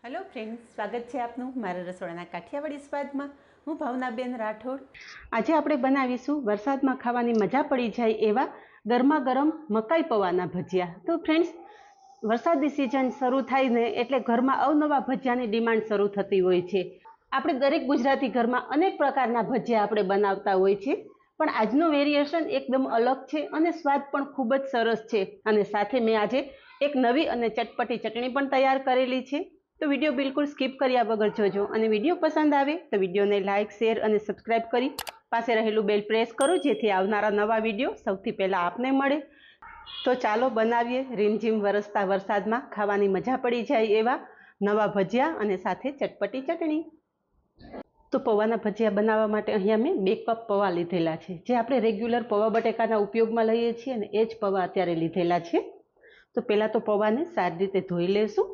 Hello friends, स्वागत है आपनु मारा रसोड़ाना काठियावाड़ी स्वादमां। हूँ भावनाबेन राठोड। आज આપણે બનાવીશું વરસાદમાં ખાવાની મજા પડી જાય એવા ગરમા ગરમ મકાઈ પૌવાના ભજીયા। તો ફ્રેન્ડ્સ, વરસાદી સિઝન શરૂ થાય ને એટલે ઘરમાં અવનવા ભજીયાની ડિમાન્ડ શરૂ થતી હોય છે। આપણે દરેક ગુજરાતી ઘરમાં અનેક પ્રકારના ભજીયા આપણે બનાવતા હોય છે, પણ આજનો વેરિએશન એકદમ અલગ છે અને સ્વાદ પણ ખૂબ જ સરસ છે। અને સાથે મેં આજે એક નવી અને ચટપટી ચટણી પણ તૈયાર કરેલી છે। तो वीडियो बिल्कुल स्कीप कर्या वगर जोजो और वीडियो पसंद आवे तो वीडियो ने लाइक शेर और सब्सक्राइब करी पासे रहेलू बेल प्रेस करो जेथी आवनारा नवा वीडियो सौथी पहला आपने मळे। तो चालो बनावीए રીમઝીમ वरसता वरसाद में खावानी मजा पड़ी जाए एवा नवा भजिया और साथे चटपटी चटणी। तो पौवाना भजिया बनावा माटे अहींया मैं 2 कप पौवा लीधेला छे, जे आपणे रेग्युलर पौवा बटेकाना उपयोगमां लईए छीए ने ए ज पौवा अत्यारे लीधेला छे। तो पहेला तो पौवाने सारी रीते धोई लेशुं।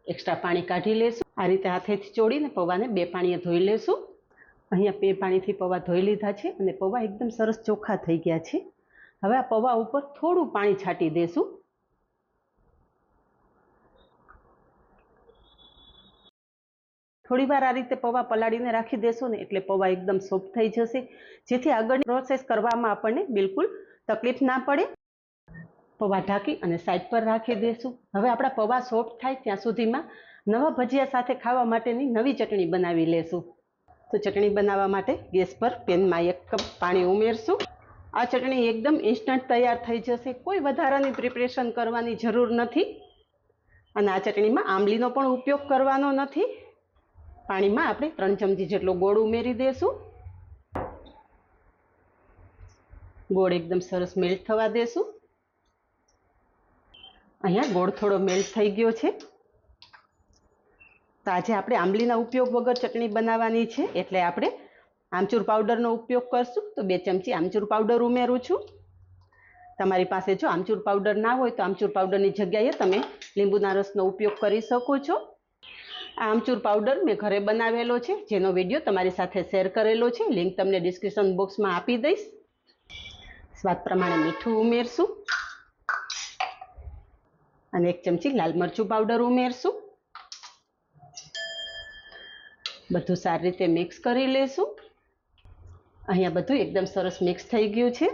एक्स्ट्रा पाणी काढी लेशुं। आ रीते हाथेथी चोळीने पौवाने 2 पाणीए धोई लेशुं। अहींया 2 पाणीथी पौवा धोई लीधा छे अने पौवा एकदम सरस चोखा थई गया छे। हवे आ पौवा उपर थोडुं पाणी छांटी देशुं। थोड़ी वार आ रीते पौवा पलाळीने राखी देशुं ने एटले पौवा एकदम सॉफ्ट थई जशे, जेथी आगळनी प्रोसेस करवामां आपणने बिलकुल तकलीफ ना पड़े। पौवा ढाकी अने साइड पर राखी देशुं। हवे आपणा पौवा सॉफ्ट थाय त्यां सुधीमां नवा भजिया साथे खावा माटेनी नवी चटणी बनावी लेशुं। तो चटणी बनावा माटे गैस पर पेनमा 1 कप पाणी उमेरशुं। आ चटणी एकदम इन्स्टंट तैयार थई जशे, कोई वधारानी प्रिपरेशन करवानी जरूर नथी। अने आ चटणीमां आंबलीनो पण उपयोग करवानो नथी। पाणीमां आपणे 3 चमची जेटलो गोळ उमेरी देशुं। गोळ एकदम सरस मेल्ट थवा देशुं। अहींया गोळ थोड़ो मेल्ट थई गयो छे। तो आज आपणे आंबलीना उपयोग वगर चटणी बनाववानी छे एटले आपणे आमचूर पाउडरनो उपयोग करशुं। तो 2 चमची आमचूर पाउडर उमेरुं छुं। तमारी पासे जो आमचूर पाउडर ना होय तो आमचूर पाउडरनी जग्याए तमे લીંબુના રસનો उपयोग करी शको छो। आ आमचूर पाउडर मैं घरे बनावेलो छे, जेनो विडियो तमारी साथे शेर करेलो छे। लिंक तमने डिस्क्रिप्शन बॉक्स में आपी दईश। स्वाद प्रमाणे मीठुं उमेरशुं અને 1 ચમચી લાલ મરચું પાવડર ઉમેરશું। બધું સારી રીતે મિક્સ કરી લેશું। અહીંયા બધું એકદમ સરસ મિક્સ થઈ ગયું છે।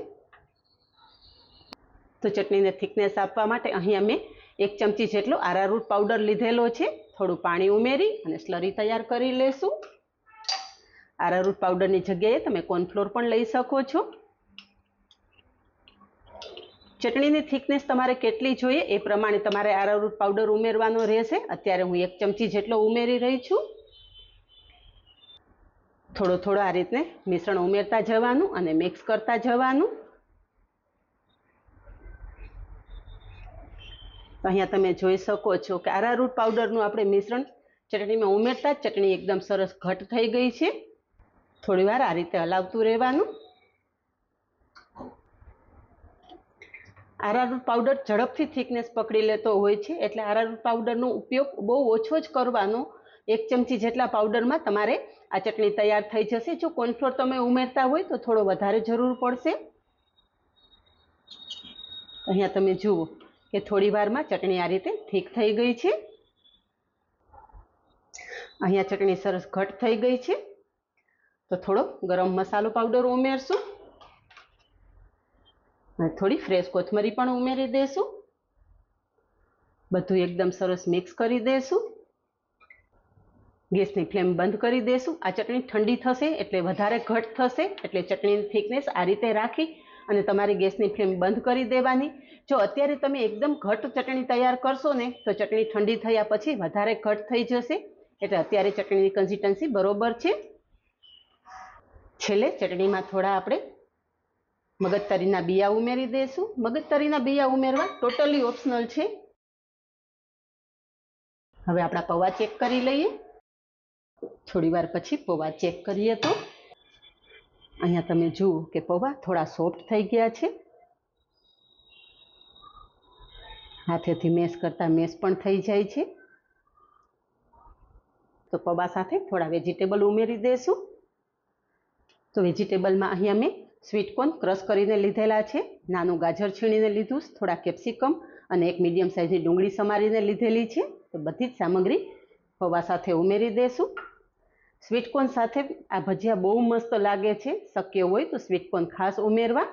તો ચટણીને થિકનેસ આપવા માટે અહીંયા મેં 1 ચમચી જેટલો આરારૂટ પાવડર લીધેલો છે। થોડું પાણી ઉમેરી અને સ્લરી તૈયાર કરી લેશું। આરારૂટ પાવડરની જગ્યાએ તમે કોર્નફ્લોર પણ લઈ શકો છો। चटणीनी थिकनेस तमारे केटली जोईए ए प्रमाणे तमारे आरारूट पाउडर उमेरवानो रहेशे। अत्यारे हूँ 1 चमची जेटलो उमेरी रही छूं। थोड़ो थोड़ो आ रीते मिश्रण उमेरता जवानुं अने मिक्स करता जवानुं। तो अहींया तमे जोई शको छो के आरारूट पाउडरनुं आपणे मिश्रण चटणीमां उमेरता ज चटणी एकदम सरस घट थई गई छे। थोड़ीवार आ रीते हलावतुं रहेवानुं। आरारूट पाउडर झड़पथी थिकनेस पकड़ी लेतो होय छे, एटले आरारूट पाउडरनो उपयोग बहु ओछो ज करवानो। 1 चमची जेटला पाउडरमां तमारे आ चटणी तैयार थई जशे। जो कोर्नफ्लोर तमे उमेरता होय तो थोड़ो वधारे जरूर पड़शे। अहींया तमे जुओ के थोड़ी वारमां चटणी आ रीते ठीक थई गई छे। अहींया चटणी सरस घट थई गई छे। तो थोड़ो गरम मसालो पाउडर उमेरशुं। थोड़ी फ्रेश कोथमरी पण उमेरी देशुं। बधुं एकदम सरस मिक्स करी देशुं। गैसनी फ्लेम बंद करी देशुं। आ चटणी ठंडी थशे एटले वधारे घट थशे, एटले चटणीनी थिकनेस आ रीते राखी अने तमारी गैसनी फ्लेम बंद करी देवानी। जो अत्यारे तमे एकदम घट चटणी तैयार करशो ने तो चटणी ठंडी थया पछी वधारे घट थई जशे, एटले अत्यारे चटणीनी कन्सिस्टन्सी बरोबर छे। छेल्ले चटणीमां थोड़ा आपणे मगजतरीना बिया उमेरी देशुं। मगजतरीना बिया उमेरवा टोटली ऑप्शनल छे। हवे आपणा पौवा चेक करी लईए। थोड़ी वार पछी पौवा चेक करीए तो अहींया तमे जुओ के पौवा थोड़ा सॉफ्ट थई गया छे। हाथेथी मेश करता मेश पण थई जाय छे। तो पौवा साथे थोड़ा वेजिटेबल उमेरी देशुं। તો વેજીટેબલમાં અહીંયા મેં સ્વીટ કોર્ન ક્રશ કરીને લીધેલા છે, નાનું ગાજર છીણીને લીધું, થોડા કેપ્સિકમ અને એક મીડિયમ સાઇઝની ડુંગળી સમારીને લીધેલી છે. તો બધી જ સામગ્રી પૌવા સાથે ઉમેરી દઈશું. સ્વીટ કોર્ન સાથે આ ભજીયા બહુ મસ્ત લાગે છે. શક્ય હોય તો સ્વીટ કોર્ન ખાસ ઉમેરવા.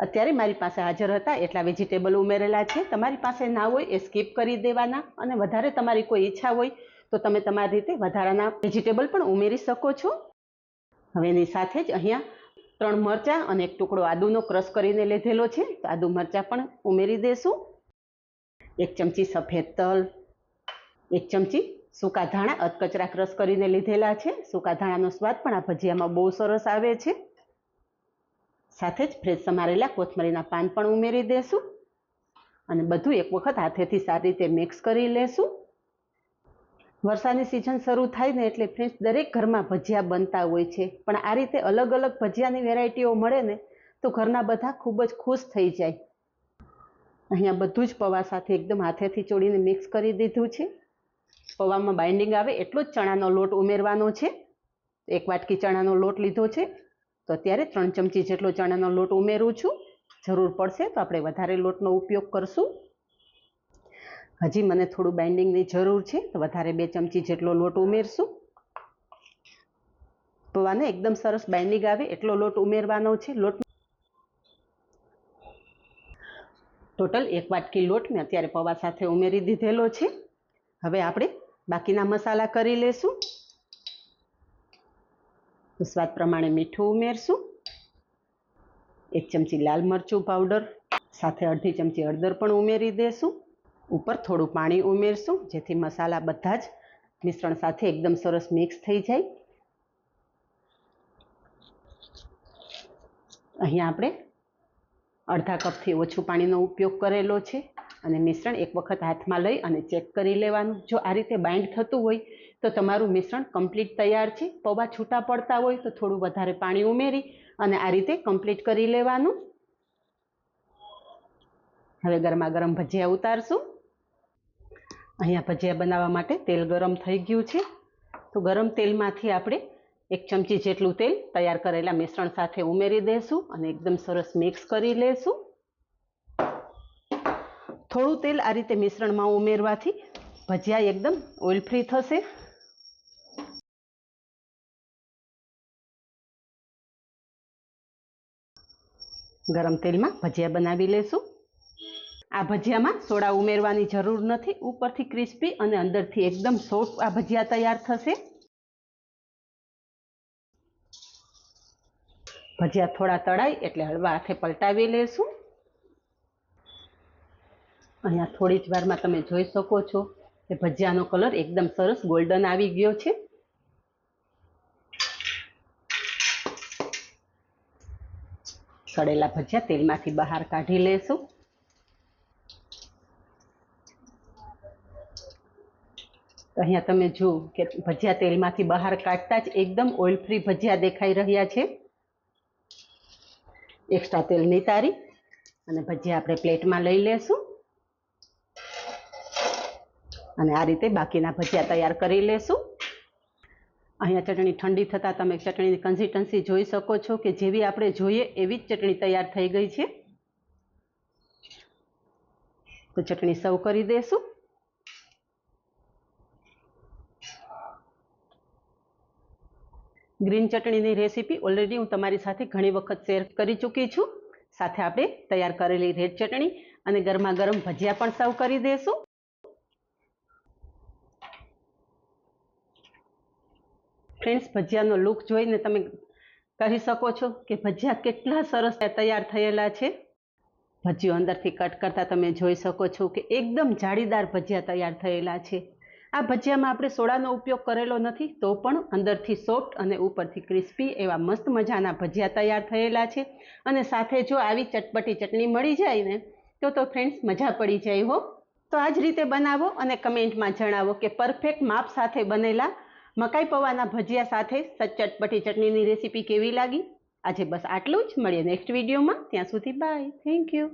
અત્યારે મારી પાસે હાજર હતા એટલા વેજીટેબલ ઉમેરેલા છે. તમારી પાસે ના હોય એ સ્કીપ કરી દેવાના, અને વધારે તમારી કોઈ ઈચ્છા હોય તો તમે તમારી રીતે વધારાના વેજીટેબલ પણ ઉમેરી શકો છો. હવે એની સાથે જ અહીંયા 3 મરચાં અને એક ટુકડો આદુનો ક્રશ કરીને લીધેલો છે. તો આદુ મરચાં પણ ઉમેરી દઈશું. 1 ચમચી સફેદ તલ, 1 ચમચી સૂકા ધાણા અધકચરા ક્રશ કરીને લીધેલા છે. સૂકા ધાણાનો સ્વાદ પણ આ ભજીયામાં બહુ સરસ આવે છે. સાથે જ ફ્રેશ સમારેલા કોથમરીના પાન પણ ઉમેરી દઈશું અને બધું એક વખત હાથેથી સારી રીતે મિક્સ કરી લેશું. વરસાદની સિઝન શરૂ થાય ને એટલે ફ્રેન્ડ્સ દરેક ઘરમાં ભજીયા બનતા હોય છે, પણ આ રીતે અલગ અલગ ભજીયાની વેરાયટીઓ મળે ને તો ઘરના બધા ખૂબ જ ખુશ થઈ જાય. અહીંયા બધું જ પૌવા સાથે એકદમ હાથેથી ચોળીને મિક્સ કરી દીધું છે. પૌવામાં બાઇન્ડિંગ આવે એટલો જ ચણાનો લોટ ઉમેરવાનો છે. 1 વાટકી ચણાનો લોટ લીધો છે, તો અત્યારે 3 ચમચી જેટલો ચણાનો લોટ ઉમેરું છું. જરૂર પડશે તો આપણે વધારે લોટનો ઉપયોગ કરશું. હજી મને થોડું બાઇન્ડિંગની જરૂર છે, તો વધારે 2 ચમચી જેટલો લોટ ઉમેરશું. પૌવાને એકદમ સરસ બાઇન્ડિંગ આવે એટલો લોટ ઉમેરવાનો છે. ટોટલ 1 વાટકી લોટ મેં અત્યારે પૌવા સાથે ઉમેરી દીધેલો છે. હવે આપણે બાકીના મસાલા કરી લેશું. તો સ્વાદ પ્રમાણે મીઠું ઉમેરશું, 1 ચમચી લાલ મરચું પાવડર, સાથે અડધી ચમચી હળદર પણ ઉમેરી દેશું. ઉપર થોડું પાણી ઉમેરશું જેથી મસાલા બધા જ મિશ્રણ સાથે એકદમ સરસ મિક્સ થઈ જાય. અહીંયા આપણે અડધા કપથી ઓછું પાણીનો ઉપયોગ કરેલો છે અને મિશ્રણ એક વખત હાથમાં લઈ અને ચેક કરી લેવાનું. જો આ રીતે બાઇન્ડ થતું હોય તો તમારું મિશ્રણ કમ્પ્લીટ તૈયાર છે. પૌવા છૂટા પડતા હોય તો થોડું વધારે પાણી ઉમેરી અને આ રીતે કમ્પ્લીટ કરી લેવાનું. હવે ગરમા ગરમ ભજીયા ઉતારશું. અહીંયા ભજીયા બનાવવા માટે તેલ ગરમ થઈ ગયું છે. તો ગરમ તેલમાંથી આપણે 1 ચમચી જેટલું તેલ તૈયાર કરેલા મિશ્રણ સાથે ઉમેરી દઈશું અને એકદમ સરસ મિક્સ કરી લેશું. થોડું તેલ આ રીતે મિશ્રણમાં ઉમેરવાથી ભજીયા એકદમ ઓઇલ ફ્રી થશે. ગરમ તેલમાં ભજીયા બનાવી લેશું. આ ભજીયામાં સોડા ઉમેરવાની જરૂર નથી. ઉપરથી ક્રિસ્પી અને અંદરથી એકદમ સોફ્ટ આ ભજીયા તૈયાર થશે. ભજીયા થોડા તળાય એટલે હળવા હાથે પલટાવી લેશું. અહીંયા થોડી જ વારમાં તમે જોઈ શકો છો કે ભજીયાનો કલર એકદમ સરસ ગોલ્ડન આવી ગયો છે. તળેલા ભજીયા તેલમાંથી બહાર કાઢી લેશું. અહીંયા તમે જુઓ કે ભજીયા તેલમાંથી બહાર કાઢતા જ એકદમ ઓઇલ ફ્રી ભજીયા દેખાઈ રહ્યા છે. એક્સ્ટ્રા તેલ નિતારી અને ભજીયા આપણે પ્લેટમાં લઈ લેશું અને આ રીતે બાકીના ભજીયા તૈયાર કરી લેશું. અહીંયા ચટણી ઠંડી થતાં તમે ચટણીની કન્સિસ્ટન્સી જોઈ શકો છો કે જેવી આપણે જોઈએ એવી જ ચટણી તૈયાર થઈ ગઈ છે. તો ચટણી સર્વ કરી દેશું. ગ્રીન ચટણીની રેસીપી ઓલરેડી હું તમારી સાથે ઘણી વખત શેર કરી ચૂકી છું. સાથે આપણે તૈયાર કરેલી રેડ ચટણી અને ગરમા ગરમ ભજીયા પણ સર્વ કરી દઈશું. ફ્રેન્ડ્સ, ભજીયાનો લુક જોઈને તમે કહી શકો છો કે ભજીયા કેટલા સરસ તૈયાર થયેલા છે. ભજીયો અંદરથી કટ કરતાં તમે જોઈ શકો છો કે એકદમ જાળીદાર ભજીયા તૈયાર થયેલા છે. આ ભજીયામાં આપણે સોડાનો ઉપયોગ કરેલો નથી તો પણ અંદરથી સોફ્ટ અને ઉપરથી ક્રિસ્પી એવા મસ્ત મજાના ભજીયા તૈયાર થયેલા છે. અને સાથે જો આવી ચટપટી ચટણી મળી જાય ને તો ફ્રેન્ડ્સ મજા પડી જાય હો. તો આ જ રીતે બનાવો અને કમેન્ટમાં જણાવો કે પરફેક્ટ માપ સાથે બનેલા મકાઈ પૌવાના ભજીયા સાથે ચટપટી ચટણીની રેસીપી કેવી લાગી. આજે બસ આટલું જ. મળીએ નેક્સ્ટ વિડીયોમાં. ત્યાં સુધી બાય. Thank you.